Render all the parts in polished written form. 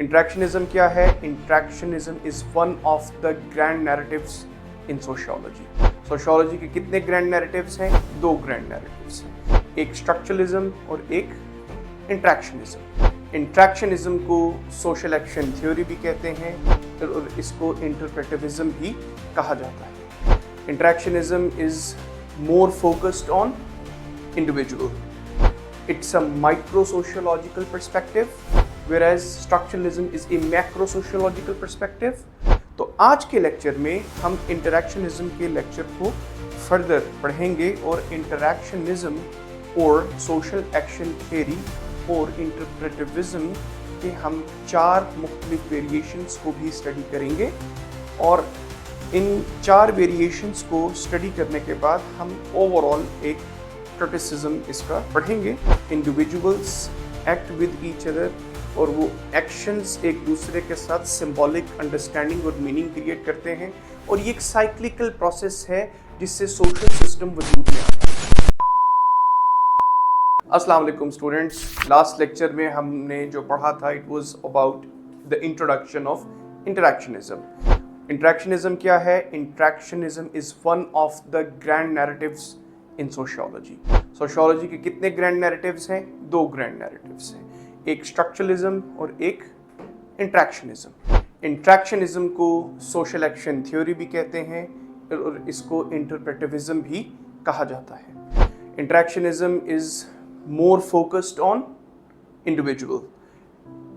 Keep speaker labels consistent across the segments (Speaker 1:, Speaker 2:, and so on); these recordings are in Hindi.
Speaker 1: इंट्रैक्शनिज्म क्या है? Interactionism is one of the grand narratives in sociology. Sociology के कितने ग्रैंड नैरेटिव्स हैं? दो ग्रैंड नैरेटिव्स हैं, एक स्ट्रक्चरलिज्म और एक इंट्रैक्शनिज्म। इंट्रैक्शनिज्म को सोशल एक्शन थ्योरी भी कहते हैं और इसको इंटरप्रेटिविज्म भी कहा जाता है। Interactionism is more focused on individual. It's a micro-sociological perspective, whereas structuralism is a macro-sociological perspective. तो आज के लेक्चर में हम इंटरैक्शनिज्म के लेक्चर को फर्दर पढ़ेंगे और इंटरैक्शनिज्म और सोशल एक्शन थ्योरी और इंटरप्रेटिविज्म के हम चार मुख्तलिफ वेरिएशंस को भी स्टडी करेंगे। और इन चार वेरिएशंस को स्टडी करने के बाद हम ओवरऑल एक क्रिटिसिज्म इसका पढ़ेंगे। Individuals act with each other और वो एक्शंस एक दूसरे के साथ सिंबॉलिक अंडरस्टैंडिंग और मीनिंग क्रिएट करते हैं और ये एक साइक्लिकल प्रोसेस है जिससे सोशल सिस्टम वजूद में आता है। अस्सलाम वालेकुम स्टूडेंट्स, लास्ट लेक्चर में हमने जो पढ़ा था it was about the introduction of interactionism. Interactionism क्या है? Interactionism is one of the grand narratives in sociology. Sociology के कितने ग्रैंड नैरेटिव्स हैं? दो ग्रैंड नैरेटिव्स हैं, एक स्ट्रक्चरलिज्म और एक इंट्रैक्शनिज्म। इंट्रैक्शनिज्म को सोशल एक्शन थ्योरी भी कहते हैं और इसको इंटरप्रेटिविज्म भी कहा जाता है। Interactionism is more focused on individual.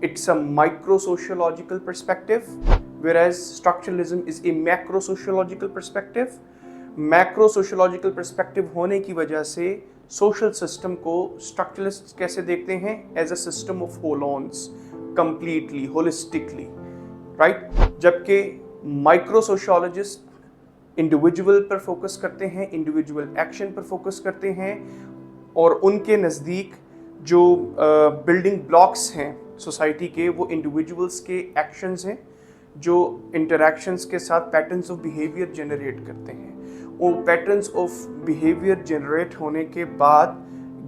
Speaker 1: It's a micro-sociological perspective, whereas structuralism is a macro-sociological perspective. Macro-sociological perspective होने की वजह से सोशल सिस्टम को स्ट्रक्चरलिस्ट कैसे देखते हैं? As a system of holons, completely, holistically, right. जबकि माइक्रो-सोशियोलॉजिस्ट इंडिविजुअल पर फोकस करते हैं, इंडिविजुअल एक्शन पर फोकस करते हैं और उनके नज़दीक जो बिल्डिंग ब्लॉक्स हैं सोसाइटी के वो इंडिविजुअल्स के एक्शंस हैं जो इंटरैक्शंस के साथ पैटर्न्स ऑफ बिहेवियर जनरेट करते हैं। वो पैटर्न्स ऑफ बिहेवियर जनरेट होने के बाद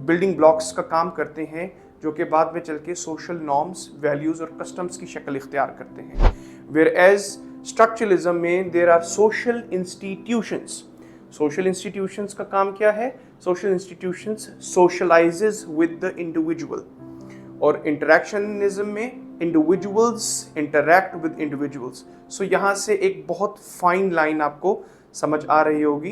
Speaker 1: बिल्डिंग ब्लॉक्स का काम करते हैं जो कि बाद में चल के सोशल नॉर्म्स, वैल्यूज़ और कस्टम्स की शक्ल इख्तियार करते हैं। वेयर एज स्ट्रक्चरलिज्म में there are social institutions. Social institutions का काम क्या है? Social institutions socializes with the individual. और इंटरैक्शनिज्म में individuals interact with individuals. So यहाँ से एक बहुत फाइन लाइन आपको समझ आ रही होगी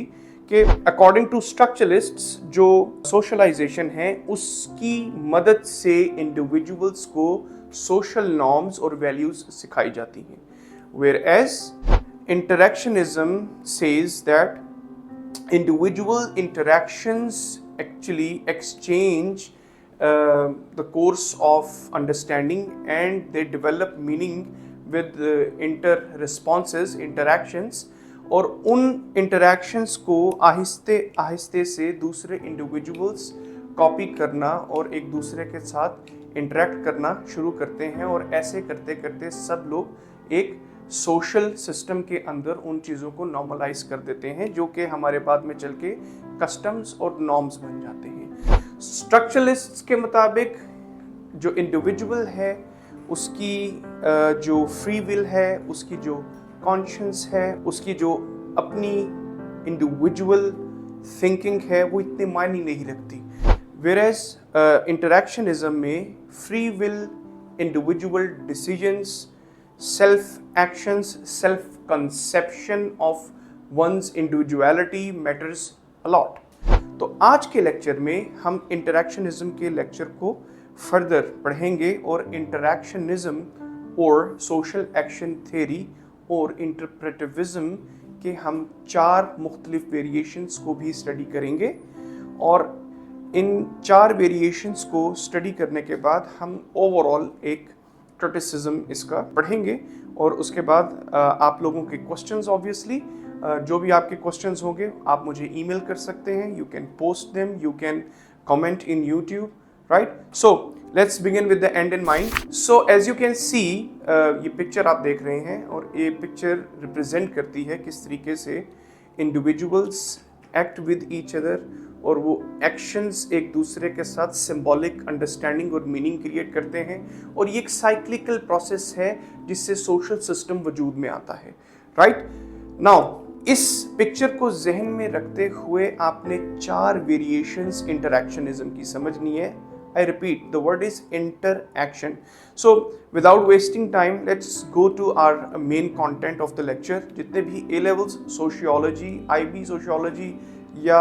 Speaker 1: कि अकॉर्डिंग टू स्ट्रक्चरलिस्ट्स जो सोशलाइजेशन है उसकी मदद से इंडिविजुअल्स को सोशल नॉर्म्स और वैल्यूज सिखाई जाती हैं। Whereas interactionism says that individual interactions actually exchange the course of understanding and they develop meaning with inter-responses, interactions, और उन interactions को आहिस्ते आहिस्ते से दूसरे individuals कॉपी करना और एक दूसरे के साथ इंटरेक्ट करना शुरू करते हैं और ऐसे करते करते सब लोग एक सोशल सिस्टम के अंदर उन चीज़ों को नॉर्मलाइज कर देते हैं जो कि हमारे बाद में चल के कस्टम्स और नॉर्म्स बन जाते हैं। स्ट्रक्चरलिस्ट्स के मुताबिक जो इंडिविजुअल है उसकी जो फ्री विल है, उसकी जो कॉन्शियंस है, उसकी जो अपनी इंडिविजुअल थिंकिंग है वो इतने मायने नहीं रखती। वेयरएज इंटरैक्शनिज्म में free will, individual decisions, self actions, self conception of one's individuality matters a lot. तो आज के लेक्चर में हम इंटरैक्शनिज्म के लेक्चर को फर्दर पढ़ेंगे और इंटरैक्शनिज्म और सोशल एक्शन थ्योरी और इंटरप्रेटिविज्म के हम चार मुख्तलिफ वेरिएशंस को भी स्टडी करेंगे। और इन चार वेरिएशंस को स्टडी करने के बाद हम ओवरऑल एक क्रिटिसिज्म इसका पढ़ेंगे और उसके बाद आप लोगों के क्वेश्चंस ऑब्वियसली जो भी आपके क्वेश्चंस होंगे आप मुझे ईमेल कर सकते हैं। You can post them, you can comment in YouTube, right. So let's begin with the end in mind. So as you can see ये पिक्चर आप देख रहे हैं और ये पिक्चर रिप्रेजेंट करती है किस तरीके से individuals act with each other और वो एक्शंस एक दूसरे के साथ सिंबॉलिक अंडरस्टैंडिंग और मीनिंग क्रिएट करते हैं, और ये एक साइक्लिकल प्रोसेस है जिससे सोशल सिस्टम वजूद में आता है। राइट नाउ इस पिक्चर को जहन में रखते हुए आपने 4 वेरिएशंस इंटरैक्शनिज्म की समझनी है। I repeat, the word is interaction. So without wasting time, let's go to our main content of the lecture. जितने भी A levels sociology, IB sociology या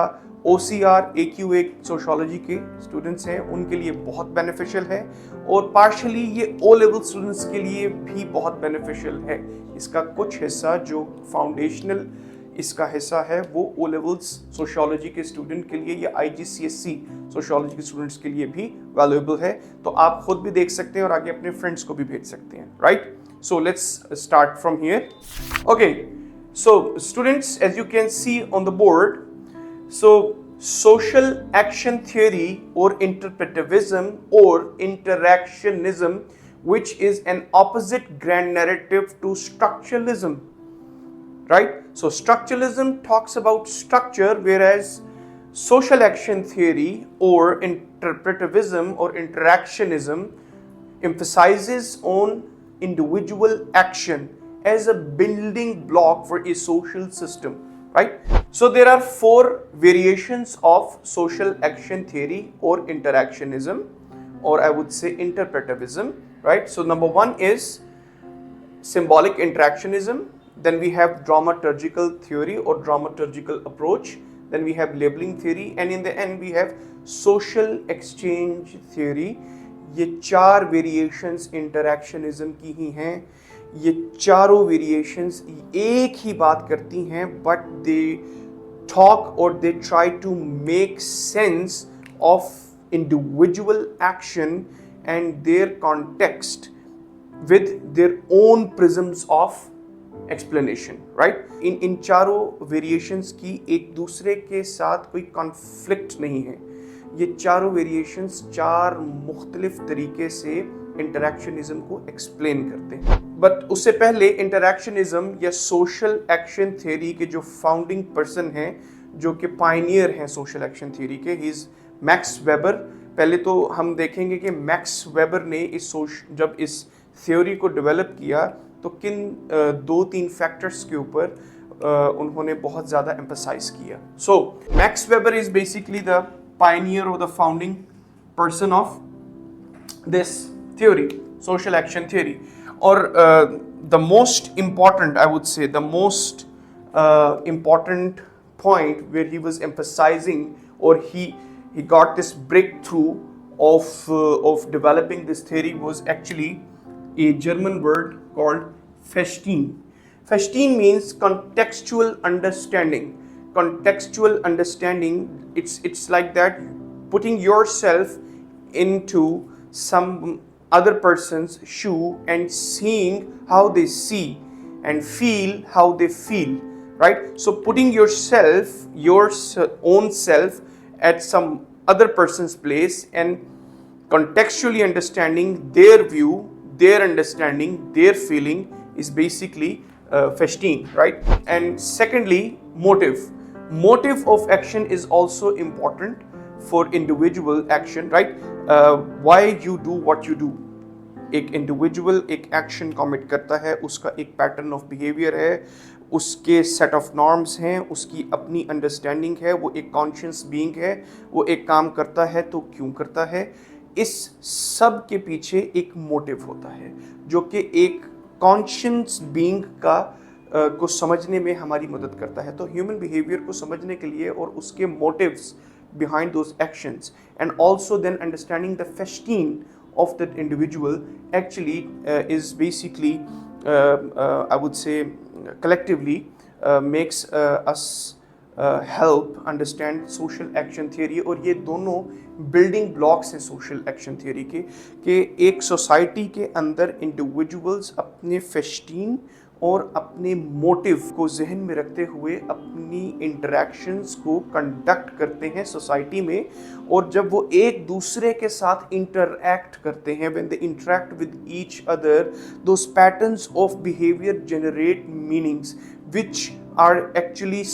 Speaker 1: OCR AQA sociology के स्टूडेंट्स हैं उनके लिए बहुत बेनिफिशियल है, और पार्शली ये O level स्टूडेंट्स के लिए भी बहुत बेनिफिशियल है। इसका कुछ हिस्सा जो फाउंडेशनल इसका हिस्सा है वो O levels सोशियोलॉजी के स्टूडेंट के लिए या IGCSE सोशियोलॉजी के स्टूडेंट्स के लिए भी वैल्यूएबल है। तो आप खुद भी देख सकते हैं और आगे अपने फ्रेंड्स को भी भेज सकते हैं। Right, so let's start from here. Okay, so students, as you can see on the board, so social action theory or interpretivism or interactionism, which is an opposite grand narrative to structuralism, right? So structuralism talks about structure, whereas social action theory or interpretivism or interactionism emphasizes on individual action as a building block for a social system, right? So there are 4 variations of social action theory or interactionism, or I would say interpretivism, right? So number 1 is symbolic interactionism, then we have dramaturgical theory or dramaturgical approach, then we have labeling theory, and in the end we have social exchange theory. ये 4 वेरिएशंस इंटरैक्शनिज्म की ही हैं। ये चारों वेरिएशंस एक ही बात करती हैं, बट दे टॉक और they try to make sense of individual action and their context with their own prisms of explanation, right? इन चारों वेरिएशंस की एक दूसरे के साथ कोई कॉन्फ्लिक्ट नहीं है। ये चारों वेरिएशंस 4 मुख्तलिफ तरीके से इंटरैक्शनिज्म को एक्सप्लेन करते हैं। बट उससे पहले इंटरैक्शनिज्म या सोशल एक्शन थ्योरी के जो फाउंडिंग पर्सन हैं, जो कि पायनियर हैं सोशल एक्शन थ्योरी के, ही इज मैक्स वेबर। पहले तो हम देखेंगे कि मैक्स वेबर ने जब इस थ्योरी को डेवलप किया तो किन 2-3 फैक्टर्स के ऊपर उन्होंने बहुत ज़्यादा एम्फसाइज किया। So Max Weber is basically the pioneer और the founding person of this theory, social action theory. और the most important, I would say the most important point where he was emphasizing, or he got this breakthrough of developing this theory was actually a German word called Verstehen. Verstehen means contextual understanding. Contextual understanding, it's like that, putting yourself into some other person's shoe and seeing how they see and feel how they feel. Right? So putting yourself, your own self at some other person's place and contextually understanding their view, their understanding, their feeling is basically Verstehen, right? And secondly, motive. Motive of action is also important for individual action, right? Why you do what you do. एक इंडिविजुअल एक एक्शन कमिट करता है, उसका एक पैटर्न ऑफ बिहेवियर है, उसके सेट ऑफ नॉर्म्स हैं, उसकी अपनी अंडरस्टैंडिंग है, वो एक कॉन्शियस बीइंग है, वो एक काम करता है तो क्यों करता है। इस सब के पीछे एक मोटिव होता है जो कि एक कॉन्शियस बीइंग का को समझने में हमारी मदद करता है। तो ह्यूमन बिहेवियर को समझने के लिए और उसके motives behind those actions, and also then understanding the Verstehen of that individual actually is basically I would say collectively makes us help understand social action theory। और ये दोनों बिल्डिंग ब्लॉक्स हैं सोशल एक्शन थ्योरी के, कि एक सोसाइटी के अंदर इंडिविजुअल्स अपने फेस्टीन और अपने मोटिव को जहन में रखते हुए अपनी इंटरैक्शंस को कंडक्ट करते हैं सोसाइटी में, और जब वो एक दूसरे के साथ इंटरैक्ट करते हैं, when they interact with each other, those patterns of behaviour generate meanings which are actually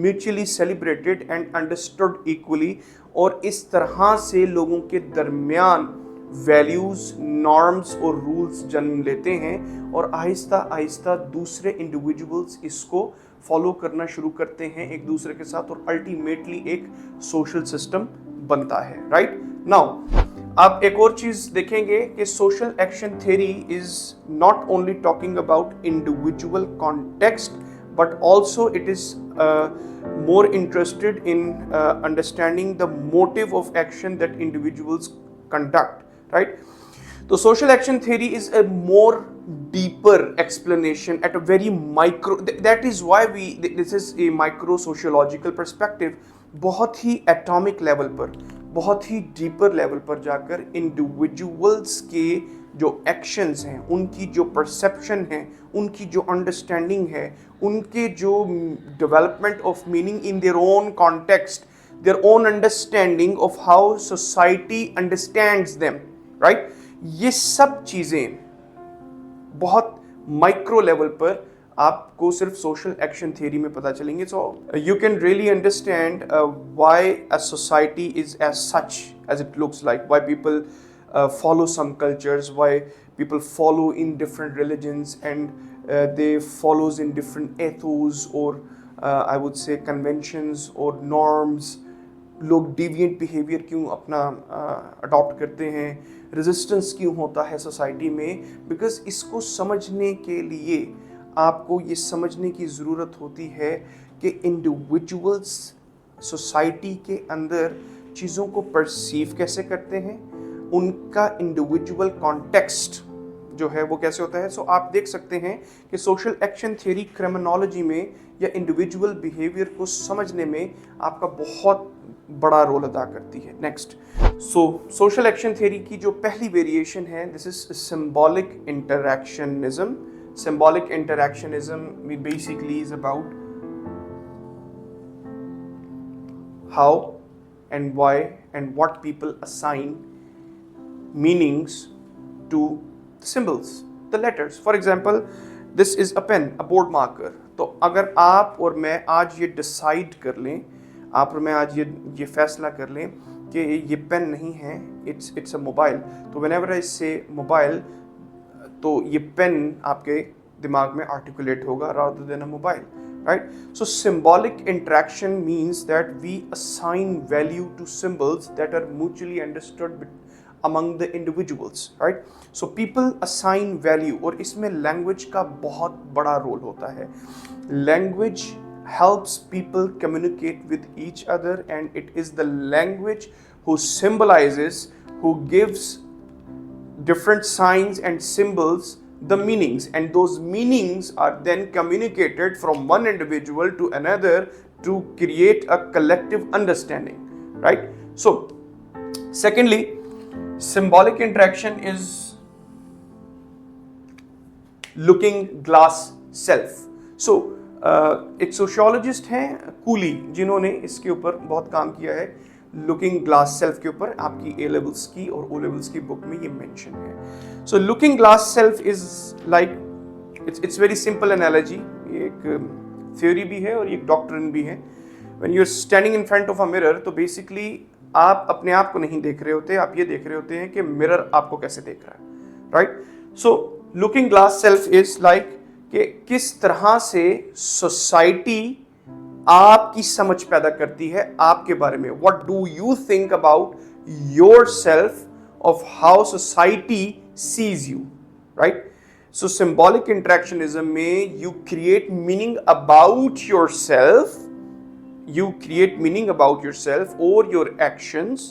Speaker 1: mutually celebrated and understood equally, और इस तरह से लोगों के दरमियान वैल्यूज़, नॉर्म्स और रूल्स जन्म लेते हैं और आहिस्ता आहिस्ता दूसरे इंडिविजुअल्स इसको फॉलो करना शुरू करते हैं एक दूसरे के साथ, और अल्टीमेटली एक सोशल सिस्टम बनता है, राइट। नाउ आप एक और चीज देखेंगे कि social action theory is not only talking about individual context, but also it is more interested in understanding the motive of action that individuals conduct, right? So social action theory is a more deeper explanation at a very micro, that is why this is a micro sociological perspective, बहुत ही atomic level पर, बहुत ही डीपर लेवल पर जाकर इंडिविजुअल्स के जो एक्शंस हैं, उनकी जो परसेप्शन है, उनकी जो अंडरस्टैंडिंग है, उनके जो development of meaning in their own context, their own understanding of how society understands them, right. ये सब चीज़ें बहुत माइक्रो लेवल पर आपको सिर्फ सोशल एक्शन थियरी में पता चलेंगे। So you can really understand why a society is as such as it looks like, why people follow some cultures, why people follow in different religions, and they follows in different ethos or I would say conventions or norms। लोग deviant behavior क्यों अपना adopt करते हैं, resistance क्यों होता है society में, because इसको समझने के लिए आपको ये समझने की ज़रूरत होती है कि individuals society के अंदर चीज़ों को perceive कैसे करते हैं, उनका इंडिविजुअल कॉन्टेक्स्ट जो है वो कैसे होता है। सो आप देख सकते हैं कि सोशल एक्शन थ्योरी क्रिमिनोलॉजी में या इंडिविजुअल बिहेवियर को समझने में आपका बहुत बड़ा रोल अदा करती है। नेक्स्ट, सो सोशल एक्शन थ्योरी की जो पहली वेरिएशन है, this is symbolic interactionism. Symbolic interactionism basically is about how and why and what people assign meanings to symbols, the letters. For example, this is a pen, a board marker. तो अगर आप और मैं आज ये डिसाइड कर लें, आप और मैं आज ये फैसला कर लें कि ये पेन नहीं है, इट्स अ मोबाइल, तो whenever I say मोबाइल, तो ये पेन आपके दिमाग में आर्टिकुलेट होगा rather than a mobile, right? So symbolic interaction means that we assign value to symbols that are mutually understood among the individuals, right? So people assign value, और इसमें language का बहुत बड़ा रोल होता है। Language helps people communicate with each other, and it is the language who symbolizes, who gives different signs and symbols the meanings, and those meanings are then communicated from one individual to another to create a collective understanding, right? So secondly, symbolic interaction is looking glass self. So एक सोशियोलॉजिस्ट हैं कूली, जिन्होंने इसके ऊपर बहुत काम किया है, लुकिंग ग्लास सेल्फ के ऊपर। आपकी ए लेवल्स की और ओ लेवल्स की बुक में ये मेंशन है। So looking glass self is like, it's very simple analogy, एक थ्योरी भी है और एक डॉक्ट्रिन भी है। When you are standing in front of a mirror, तो बेसिकली आप अपने आप को नहीं देख रहे होते, आप ये देख रहे होते हैं कि मिरर आपको कैसे देख रहा है, right. So looking glass self is like कि किस तरह से सोसाइटी आपकी समझ पैदा करती है आपके बारे में। What do you think about yourself, of how society sees you, right. So symbolic interactionism में you create meaning about yourself, you create meaning about yourself or your actions,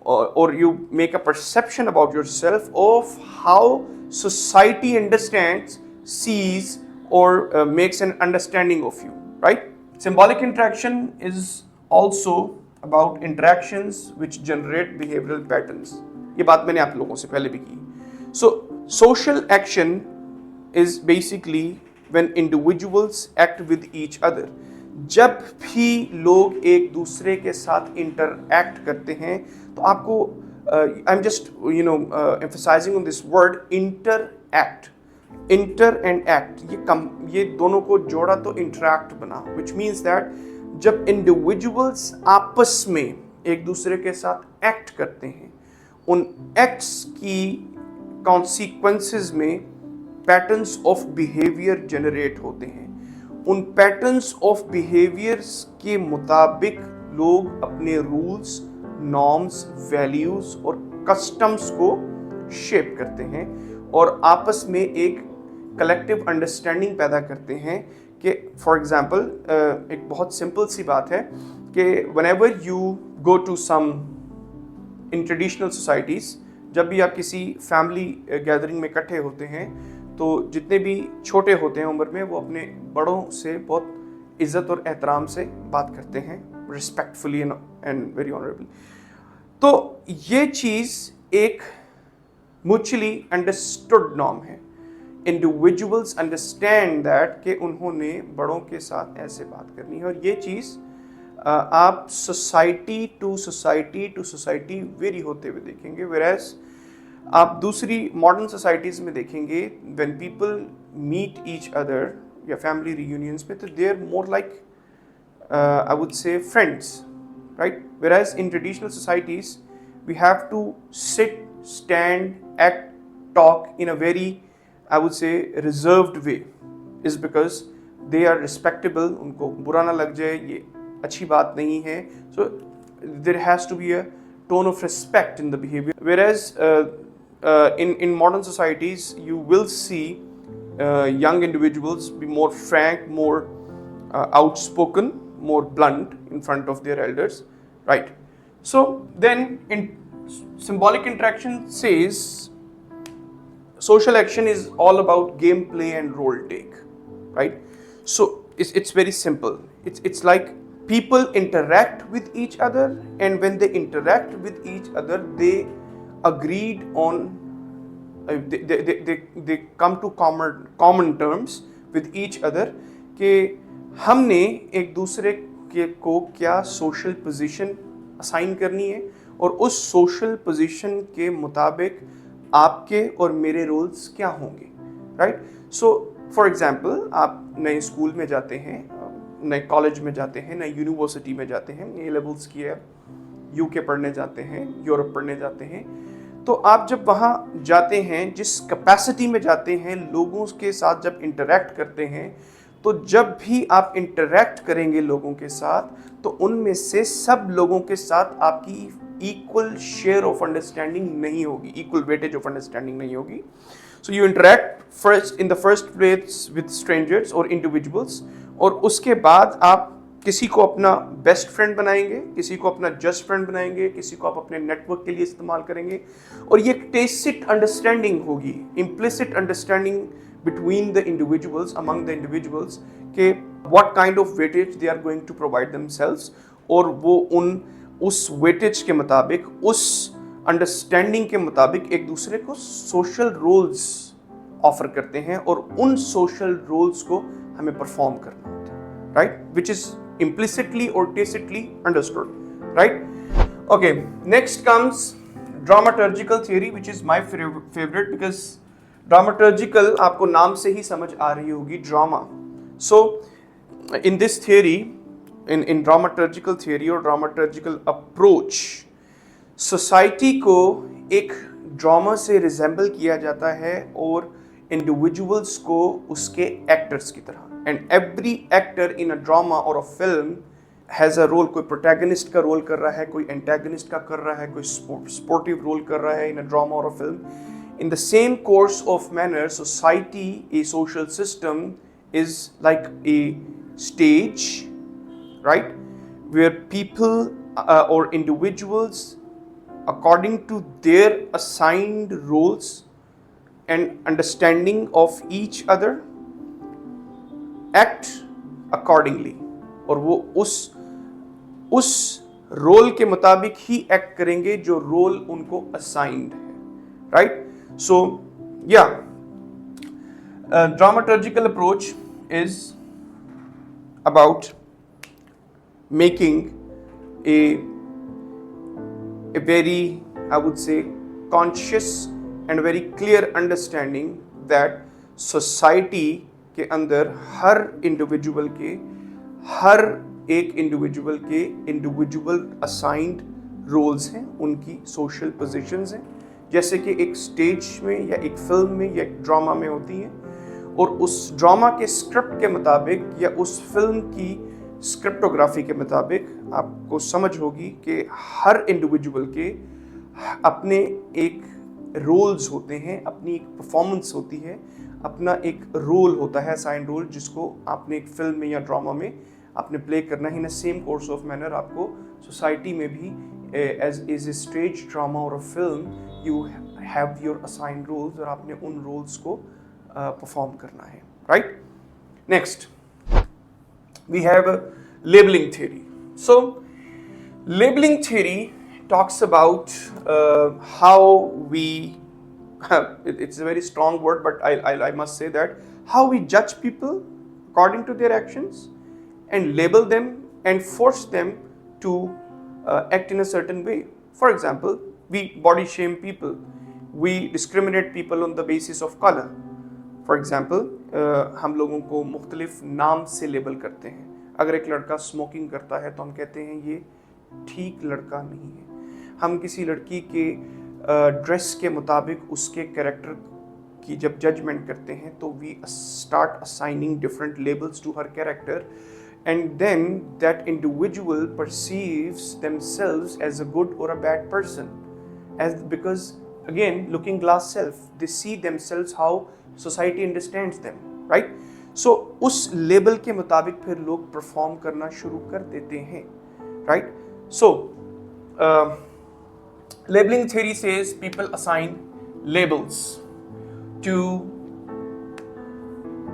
Speaker 1: or you make a perception about yourself of how society understands, sees, or makes an understanding of you, right? Symbolic interaction is also about interactions which generate behavioral patterns. ये बात मैंने आप लोगों से पहले भी की। So social action is basically when individuals act with each other. जब भी लोग एक दूसरे के साथ इंटरएक्ट करते हैं, तो आपको I am just emphasizing on this word interact, inter and act, ये दोनों को जोड़ा तो इंटरैक्ट बना, विच मीन्स दैट जब इंडिविजुअल्स आपस में एक दूसरे के साथ एक्ट करते हैं, उन एक्ट्स की कॉन्सिक्वेंसेस में पैटर्न्स ऑफ बिहेवियर जनरेट होते हैं। उन पैटर्न्स ऑफ बिहेवियर्स के मुताबिक लोग अपने रूल्स, नॉर्म्स, वैल्यूज और कस्टम्स को शेप करते हैं और आपस में एक कलेक्टिव अंडरस्टैंडिंग पैदा करते हैं कि फॉर एग्जांपल एक बहुत सिंपल सी बात है कि whenever you go to some in traditional societies, जब भी आप किसी फैमिली गैदरिंग में इकट्ठे होते हैं तो जितने भी छोटे होते हैं उम्र में, वो अपने बड़ों से बहुत इज़्ज़त और एहतराम से बात करते हैं, रिस्पेक्टफुली एंड वेरी ऑनरेबली। तो ये चीज़ एक म्यूचुअली अंडरस्टूड नॉर्म है। इंडिविजुअल्स अंडरस्टैंड दैट कि उन्होंने बड़ों के साथ ऐसे बात करनी है, और ये चीज़ आप सोसाइटी टू सोसाइटी वेरी होते हुए देखेंगे। वेयरएज आप दूसरी मॉडर्न सोसाइटीज़ में देखेंगे, when people meet each other या फैमिली रियूनियंस में, तो they are more like I would say friends, right? Whereas in traditional societies, we have to sit, stand, act, talk in a very, I would say, reserved way, is because they are respectable. उनको बुरा ना लग जाए, ये अच्छी बात नहीं है. So there has to be a tone of respect in the behavior. Whereas in modern societies, you will see young individuals be more frank, more outspoken, more blunt in front of their elders, right? So then in symbolic interaction says social action is all about gameplay and role take, right? So it's very simple. It's like people interact with each other, and when they interact with each other, they agreed on they come to common terms with each other कि हमने एक दूसरे को क्या सोशल पोजीशन असाइन करनी है, और उस सोशल पोजीशन के मुताबिक आपके और मेरे रोल्स क्या होंगे, राइट? सो फॉर एग्जांपल, आप नए स्कूल में जाते हैं, नए कॉलेज में जाते हैं, नए यूनिवर्सिटी में जाते हैं, ए लेवल्स किए, यूके पढ़ने जाते हैं, यूरोप पढ़ने जाते हैं, तो आप जब वहाँ जाते हैं, जिस कैपेसिटी में जाते हैं, लोगों के साथ जब इंटरेक्ट करते हैं, तो जब भी आप इंटरेक्ट करेंगे लोगों के साथ, तो उनमें से सब लोगों के साथ आपकी इक्वल शेयर ऑफ अंडरस्टैंडिंग नहीं होगी, इक्वल वेटेज ऑफ अंडरस्टैंडिंग नहीं होगी. So you interact first in the first place with strangers और इंडिविजुअल्स, और उसके बाद आप किसी को अपना बेस्ट फ्रेंड बनाएंगे, किसी को अपना जस्ट फ्रेंड बनाएंगे, किसी को आप अपने नेटवर्क के लिए इस्तेमाल करेंगे, और ये टेसिट अंडरस्टैंडिंग होगी, implicit understanding between the individuals, among the individuals, के what kind of weightage they are going to provide themselves, और वो उस weightage के मुताबिक, उस understanding के मुताबिक एक दूसरे को social roles offer करते हैं, और उन social roles को हमें perform करना होता है, right? Which is implicitly or tacitly understood, right? Okay, next comes dramaturgical theory, which is my favorite because ड्रामाटर्जिकल आपको नाम से ही समझ आ रही होगी, drama. So in this theory, in dramaturgical theory और ड्रामाटर्जिकल अप्रोच, सोसाइटी को एक ड्रामा से रिजेंबल किया जाता है और इंडिविजुअल्स को उसके एक्टर्स की तरह. And every actor in a drama और a film has a role. कोई प्रोटैगनिस्ट का रोल कर रहा है, कोई एंटैगनिस्ट का कर रहा है, कोई स्पोर्टिव रोल कर रहा है इन अ ड्रामा और a film. In the same course of manner, society, a social system, is like a stage, right? Where people or individuals, according to their assigned roles and understanding of each other, act accordingly. और वो उस रोल के मुताबिक ही एक्ट करेंगे जो रोल उनको असाइंड है, right? So, yeah, dramaturgical approach is about making a very, I would say, conscious and very clear understanding that society के अंदर हर एक इंडिविजुअल के इंडिविजुअल असाइंड रोल्स हैं, उनकी सोशल पोजीशंस हैं, जैसे कि एक स्टेज में या एक फिल्म में या एक ड्रामा में होती हैं। और उस ड्रामा के स्क्रिप्ट के मुताबिक या उस फिल्म की स्क्रिप्टोग्राफी के मुताबिक आपको समझ होगी कि हर इंडिविजुअल के अपने एक रोल्स होते हैं, अपनी एक परफॉर्मेंस होती है, अपना एक रोल होता है, असाइन रोल, जिसको आपने एक फिल्म में या ड्रामा में आपने प्ले करना है। In same course of manner आपको सोसाइटी में भी एज ए स्टेज ड्रामा और a film you have your assign roles, और आपने उन रोल्स को परफॉर्म करना है, right. Next we have labeling theory. So labeling theory talks about how we it's a very strong word, but I must say that how we judge people according to their actions and label them and force them to act in a certain way. For example, we body shame people, we discriminate people on the basis of color. For example, हम लोगों को मुख्तलिफ नाम से लेबल करते हैं। अगर एक लड़का स्मोकिंग करता है तो हम कहते हैं ये ठीक लड़का नहीं है। हम किसी लड़की के ड्रेस के मुताबिक उसके कैरेक्टर की जब जजमेंट करते हैं तो we start assigning different labels to हर character, and then that individual perceives themselves as a good और a bad person, as because again looking glass self, they see themselves how society understands them, right. So उस लेबल के मुताबिक फिर लोग परफॉर्म करना शुरू कर देते हैं, right. So labeling theory says people assign labels to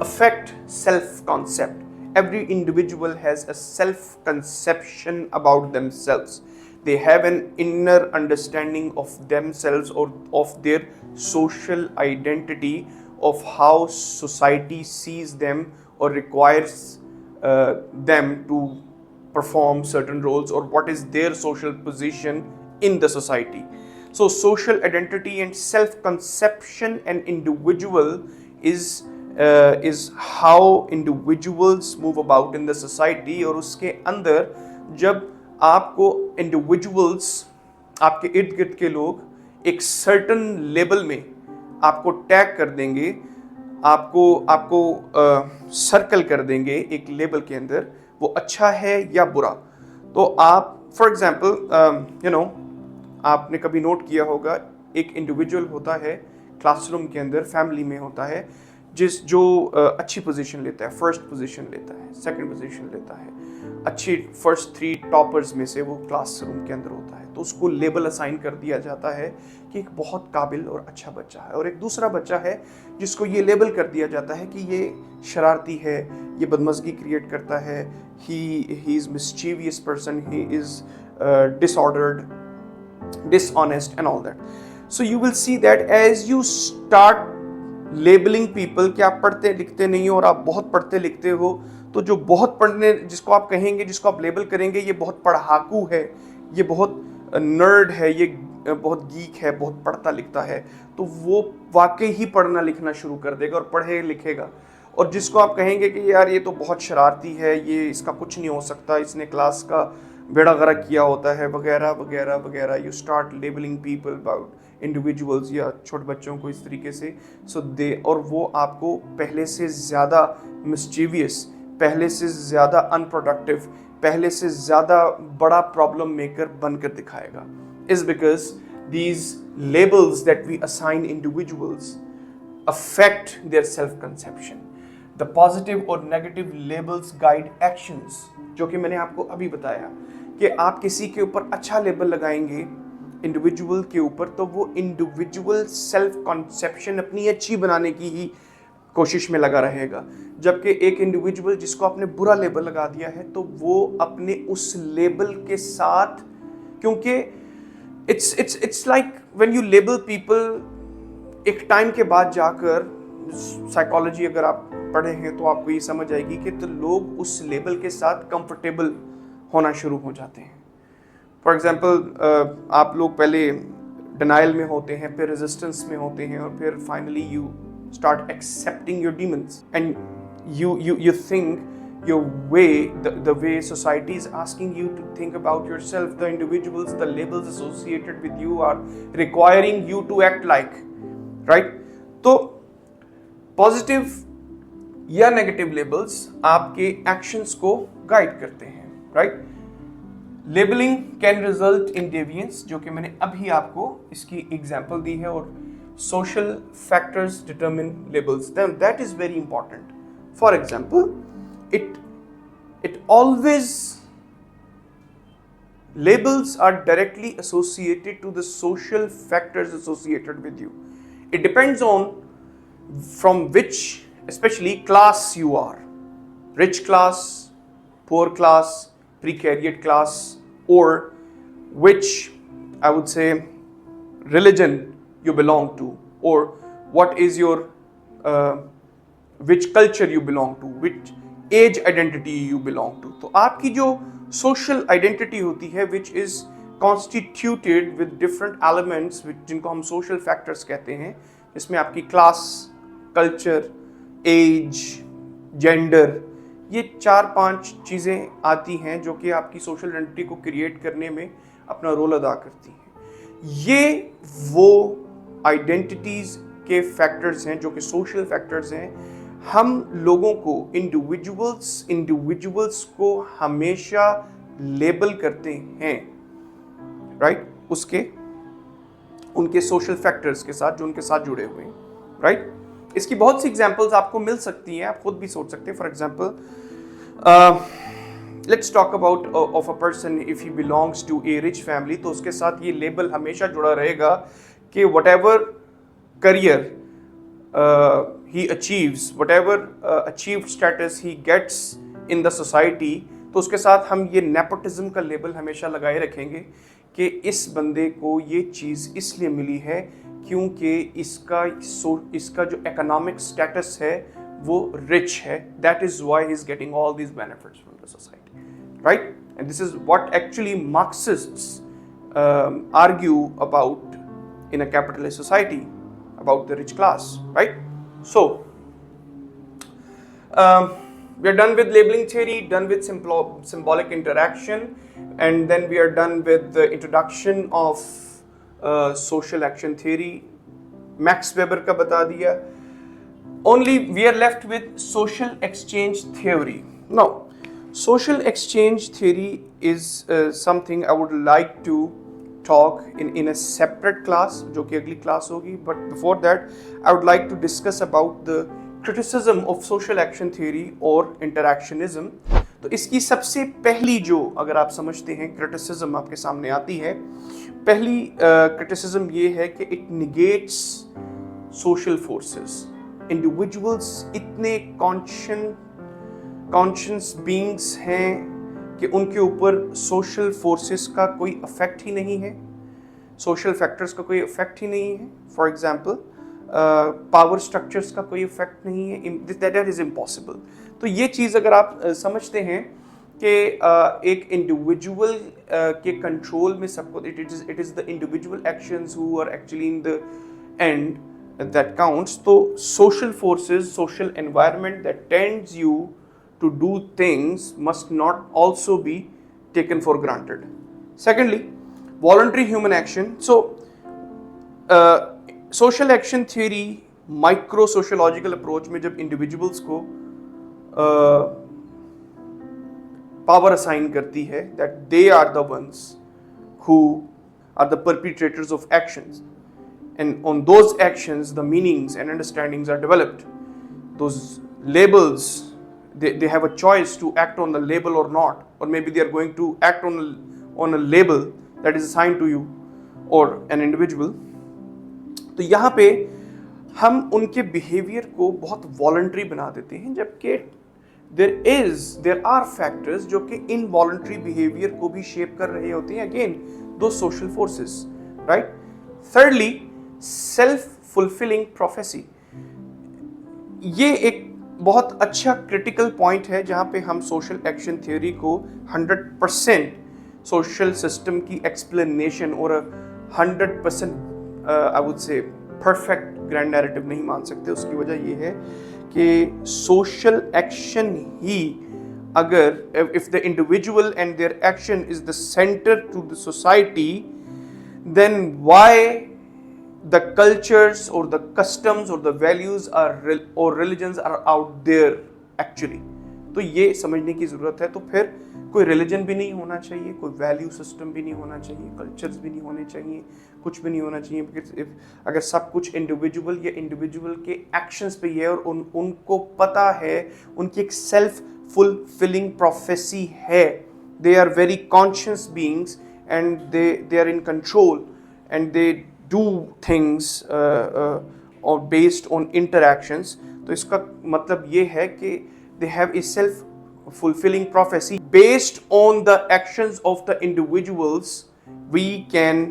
Speaker 1: affect self-concept. Every individual has a self-conception about themselves. They have an inner understanding of themselves or of their social identity, of how society sees them or requires them to perform certain roles, or what is their social position in the society. So social identity and self-conception and individual is how individuals move about in the society. और उसके अंदर जब आपको individuals, आपके इर्द गिर्द के लोग एक certain लेवल में आपको टैग कर देंगे, आपको सर्कल कर देंगे एक लेबल के अंदर, वो अच्छा है या बुरा। तो आप फॉर एग्जांपल आपने कभी नोट किया होगा, एक इंडिविजुअल होता है क्लासरूम के अंदर, फैमिली में होता है, जो अच्छी पोजीशन लेता है, फर्स्ट पोजीशन लेता है, सेकंड पोजीशन लेता है, अच्छी फर्स्ट 3 टॉपर्स में से वो क्लासरूम के अंदर होता है, तो उसको लेबल असाइन कर दिया जाता है कि एक बहुत काबिल और अच्छा बच्चा है। और एक दूसरा बच्चा है जिसको ये लेबल कर दिया जाता है कि ये शरारती है, ये बदमज़गी क्रिएट करता है, he is mischievous person, he is disordered, dishonest and all that. So you will see that as you start labeling people कि आप पढ़ते लिखते नहीं हो और आप बहुत पढ़ते लिखते हो, तो जो बहुत पढ़ने, जिसको आप कहेंगे, जिसको आप लेबल करेंगे ये बहुत पढ़ाकू है, ये बहुत नर्ड है, ये बहुत गीक है, बहुत पढ़ता लिखता है, तो वो वाकई ही पढ़ना लिखना शुरू कर देगा और पढ़े लिखेगा। और जिसको आप कहेंगे कि यार ये तो बहुत शरारती है, ये इसका कुछ नहीं हो सकता, इसने क्लास का बेड़ा गर्क किया होता है, वगैरह वगैरह वगैरह, you start labelling people about individuals या छोटे बच्चों को इस तरीके से। सो दे, और वो आपको पहले से ज़्यादा मिस्चीवियस, पहले से ज़्यादा अनप्रोडक्टिव, पहले से ज़्यादा बड़ा प्रॉब्लम मेकर बनकर दिखाएगा। Is because these labels that we assign individuals affect their self-conception. The positive और negative labels guide actions, जो कि मैंने आपको अभी बताया कि आप किसी के ऊपर अच्छा लेबल लगाएंगे इंडिविजुअल के ऊपर, तो वो इंडिविजुअल सेल्फ कॉन्सेप्शन अपनी अच्छी बनाने की ही कोशिश में लगा रहेगा। जबकि एक इंडिविजुअल जिसको आपने बुरा लेबल लगा दिया है, तो वो अपने उस लेबल के साथ, क्योंकि it's like when you label people, एक टाइम के बाद जाकर, साइकोलॉजी अगर आप पढ़े हैं तो आपको ये समझ आएगी कि तो लोग उस लेबल के साथ कंफर्टेबल होना शुरू हो जाते हैं। फॉर एग्जांपल, आप लोग पहले डिनाइल में होते हैं, फिर रेजिस्टेंस में होते हैं, और फिर finally you start accepting your demons, and you think your way, the way society is asking you to think about yourself, the individuals, the labels associated with you are requiring you to act like, right? तो पॉजिटिव या नेगेटिव लेबल्स आपके एक्शंस को गाइड करते हैं, right? Labelling can result in deviance, जो कि मैंने अभी आपको इसकी एग्जांपल दी है, और social factors determine labels, that is very important. For example, it always, labels are directly associated to the social factors associated with you. It depends on from which, especially class you are, rich class, poor class, precariat class, or which, I would say, religion you belong to, or what is your which culture you belong to, which as identity you belong to. तो आपकी जो सोशल आइडेंटिटी होती है which is constituted with different elements, जिनको हम सोशल फैक्टर्स कहते हैं, जिसमें आपकी क्लास, कल्चर, एज, जेंडर, ये 4-5 चीज़ें आती हैं जो कि आपकी सोशल आइडेंटिटी को क्रिएट करने में अपना रोल अदा करती हैं. ये वो आइडेंटिटीज़ के फैक्टर्स हैं जो कि सोशल फैक्टर्स हैं. हम लोगों को, इंडिविजुअल्स को हमेशा लेबल करते हैं, राइट? उनके सोशल फैक्टर्स के साथ जो उनके साथ जुड़े हुए हैं, राइट? इसकी बहुत सी एग्जांपल्स आपको मिल सकती हैं, आप खुद भी सोच सकते हैं. For example, let's talk about of a person if he belongs to a rich family, तो उसके साथ ये लेबल हमेशा जुड़ा रहेगा कि whatever career he achieves, whatever achieved status he gets in the society, तो उसके साथ हम ये नेपोटिज्म का लेबल हमेशा लगाए रखेंगे कि इस बंदे को ये चीज़ इसलिए मिली है क्योंकि इसका जो इकोनॉमिक स्टेटस है वो रिच है. That is why he is getting all these benefits from the society, right? And this is what actually Marxists argue about in a capitalist society, about the rich class, right? So we are done with labeling theory, done with symbolic interaction, and then we are done with the introduction of social action theory. Max Weber का बता दिया. Only we are left with social exchange theory. Now, social exchange theory is something I would like to talk in a separate class, जो कि अगली क्लास होगी. But before that, I would like to discuss about the criticism of social action theory or interactionism. तो इसकी सबसे पहली जो, अगर आप समझते हैं, criticism आपके सामने आती है. पहली criticism ये है कि it negates social forces. Individuals इतने conscious beings हैं कि उनके ऊपर सोशल फोर्सेस का कोई इफेक्ट ही नहीं है, सोशल फैक्टर्स का कोई इफेक्ट ही नहीं है. फॉर एग्जांपल, पावर स्ट्रक्चर्स का कोई इफेक्ट नहीं है. That is impossible. तो ये चीज़ अगर आप समझते हैं कि एक इंडिविजुअल के कंट्रोल में सब कुछ, it is the individual actions who are actually in the end that counts. तो social forces, social environment that tends you to do things must not also be taken for granted. Secondly, voluntary human action. So, social action theory, micro sociological approach में जब individuals को power assign करती है, that they are the ones who are the perpetrators of actions, and on those actions the meanings and understandings are developed. Those labels, they have a choice to act on the label or not, or maybe they are going to act on a label that is assigned to you or an individual. तो यहाँ पे हम उनके बिहेवियर को बहुत वॉलंटरी बना देते हैं, जबकि there are factors जो कि इनवॉलंटरी बिहेवियर को भी शेप कर रहे होते हैं. अगेन, दो social forces, right? Thirdly, self fulfilling prophecy. ये एक बहुत अच्छा क्रिटिकल पॉइंट है जहाँ पे हम सोशल एक्शन थ्योरी को 100% सोशल सिस्टम की एक्सप्लेनेशन और 100% आई वुड से परफेक्ट ग्रैंड नैरेटिव नहीं मान सकते। उसकी वजह ये है कि सोशल एक्शन ही, अगर if the individual and their action is the centre to the society, then why the cultures or the customs or the values or religions are out there actually? तो ये समझने की जरूरत है। तो फिर कोई रिलीजन भी नहीं होना चाहिए, कोई वैल्यू सिस्टम भी नहीं होना चाहिए, कल्चर्स भी नहीं होने चाहिए, कुछ भी नहीं होना चाहिए। बिकॉज अगर सब कुछ इंडिविजुअल या इंडिविजुअल के एक्शंस पे है और उनको पता है, उनकी एक सेल्फ फुलफिलिंग प्रोफेसी है, they are very conscious beings and they are in control and they do things or based on interactions, तो इसका मतलब ये है कि they have a self fulfilling prophecy based on the actions of the individuals. We can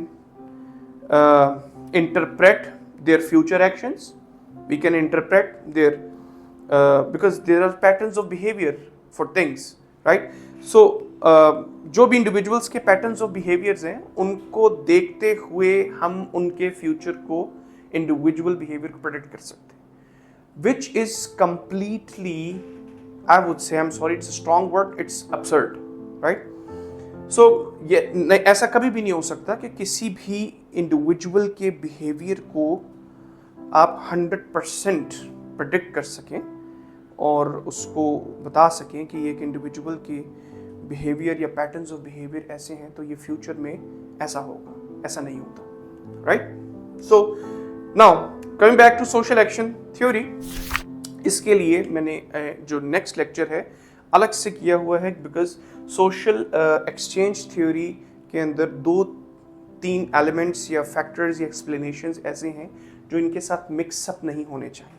Speaker 1: interpret their future actions, we can interpret their because there are patterns of behavior for things, right? So जो भी इंडिविजुअल्स के पैटर्न्स ऑफ बिहेवियर्स हैं, उनको देखते हुए हम उनके फ्यूचर को, इंडिविजुअल बिहेवियर को प्रेडिक्ट कर सकते हैं, which is completely, I would say, I am sorry, it's a strong word, it's absurd, right? So ये ऐसा कभी भी नहीं हो सकता कि किसी भी इंडिविजुअल के बिहेवियर को आप 100% प्रेडिक्ट कर सकें और उसको बता सकें कि एक इंडिविजुअल की बिहेवियर या पैटर्न्स ऑफ बिहेवियर ऐसे हैं तो ये फ्यूचर में ऐसा होगा, ऐसा नहीं होता, right? So now coming back to social action theory, इसके लिए मैंने जो नेक्स्ट लेक्चर है अलग से किया हुआ है, बिकॉज सोशल एक्सचेंज थ्योरी के अंदर 2-3 एलिमेंट्स या फैक्टर्स या एक्सप्लेनेशंस ऐसे हैं जो इनके साथ मिक्सअप नहीं होने चाहिए,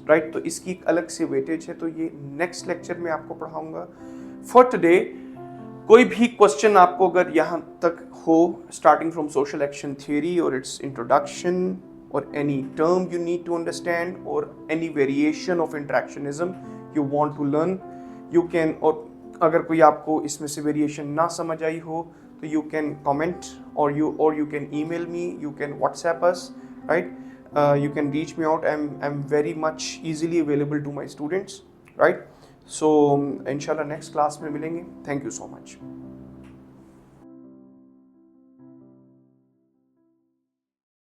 Speaker 1: राइट? तो इसकी एक अलग से वेटेज है, तो ये नेक्स्ट लेक्चर में आपको पढ़ाऊंगा। फॉर टुडे कोई भी क्वेश्चन आपको अगर यहाँ तक हो, starting from social action theory और इट्स इंट्रोडक्शन, और any term you need to understand, और any variation of interactionism you want to learn, you can, और अगर कोई आपको इसमें से वेरिएशन ना समझ आई हो तो यू कैन कमेंट और you can email me, you can WhatsApp us, right? You can reach me out. I'm very much easily available to my students, right? So inshallah next class में मिलेंगे. Thank you so much.